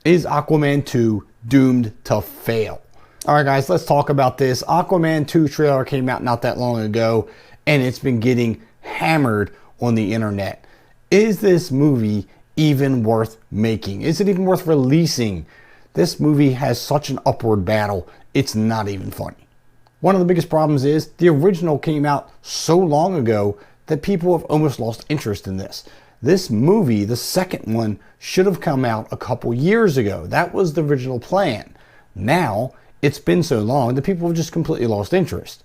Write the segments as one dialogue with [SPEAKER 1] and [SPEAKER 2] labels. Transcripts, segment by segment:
[SPEAKER 1] Is Aquaman 2 doomed to fail? Alright guys, let's talk about this. Aquaman 2 trailer came out not that long ago, and it's been getting hammered on the internet. Is this movie even worth making? Is it even worth releasing? This movie has such an upward battle, it's not even funny. One of the biggest problems is the original came out so long ago that people have almost lost interest in this. This movie, the second one, should have come out a couple years ago. That was the original plan. Now, it's been so long that people have just completely lost interest.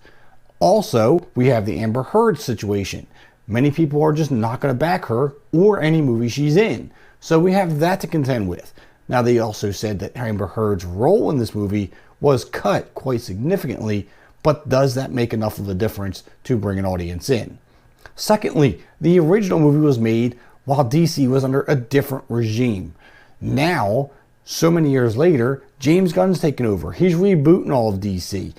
[SPEAKER 1] Also, we have the Amber Heard situation. Many people are just not going to back her or any movie she's in. So we have that to contend with. Now, they also said that Amber Heard's role in this movie was cut quite significantly, but does that make enough of a difference to bring an audience in? Secondly, the original movie was made while DC was under a different regime. Now, so many years later, James Gunn's taken over. He's rebooting all of DC.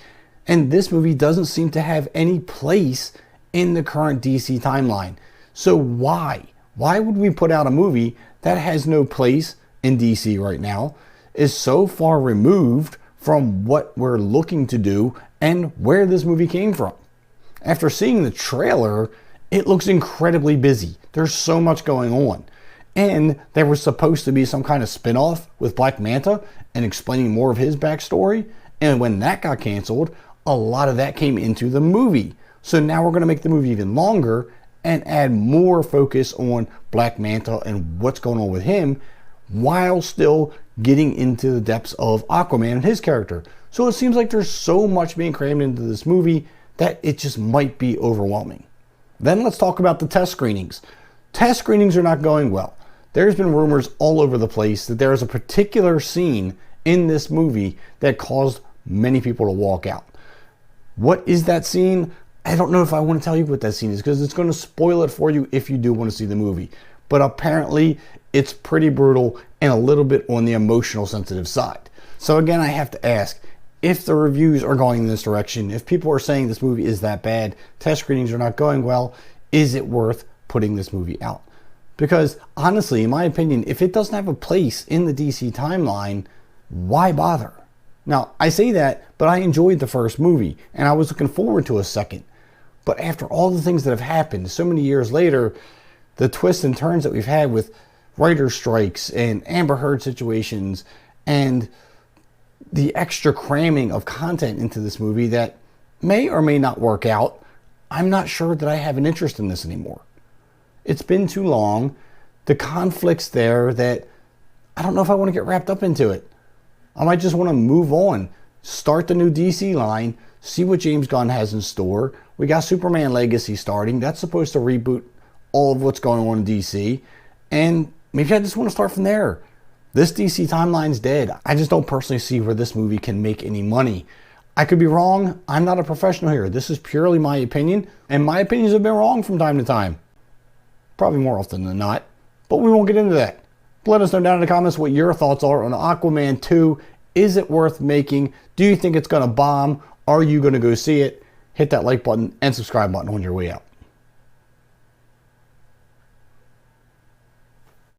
[SPEAKER 1] And this movie doesn't seem to have any place in the current DC timeline. So why? Why would we put out a movie that has no place in DC right now, is so far removed from what we're looking to do and where this movie came from? After seeing the trailer, it looks incredibly busy. There's so much going on. And there was supposed to be some kind of spin-off with Black Manta and explaining more of his backstory. And when that got canceled, a lot of that came into the movie. So now we're going to make the movie even longer and add more focus on Black Manta and what's going on with him, while still getting into the depths of Aquaman and his character. So it seems like there's so much being crammed into this movie that it just might be overwhelming. Then let's talk about the test screenings. Test screenings are not going well. There's been rumors all over the place that there is a particular scene in this movie that caused many people to walk out. What is that scene? I don't know if I want to tell you what that scene is, because it's going to spoil it for you if you do want to see the movie. But apparently it's pretty brutal and a little bit on the emotional sensitive side. So again, I have to ask, if the reviews are going in this direction, if people are saying this movie is that bad, test screenings are not going well, is it worth putting this movie out? Because honestly, in my opinion, if it doesn't have a place in the DC timeline, why bother? Now, I say that, but I enjoyed the first movie and I was looking forward to a second. But after all the things that have happened so many years later, the twists and turns that we've had with writer strikes and Amber Heard situations and the extra cramming of content into this movie that may or may not work out, I'm not sure that I have an interest in this anymore. It's been too long. The conflict's there that I don't know if I want to get wrapped up into it. I might just want to move on, start the new DC line, see what James Gunn has in store. We got Superman Legacy starting. That's supposed to reboot all of what's going on in DC. And maybe I just want to start from there. This DC timeline's dead. I just don't personally see where this movie can make any money. I could be wrong. I'm not a professional here. This is purely my opinion, and my opinions have been wrong from time to time. Probably more often than not, but we won't get into that. Let us know down in the comments what your thoughts are on Aquaman 2. Is it worth making? Do you think it's going to bomb? Are you going to go see it? Hit that like button and subscribe button on your way out.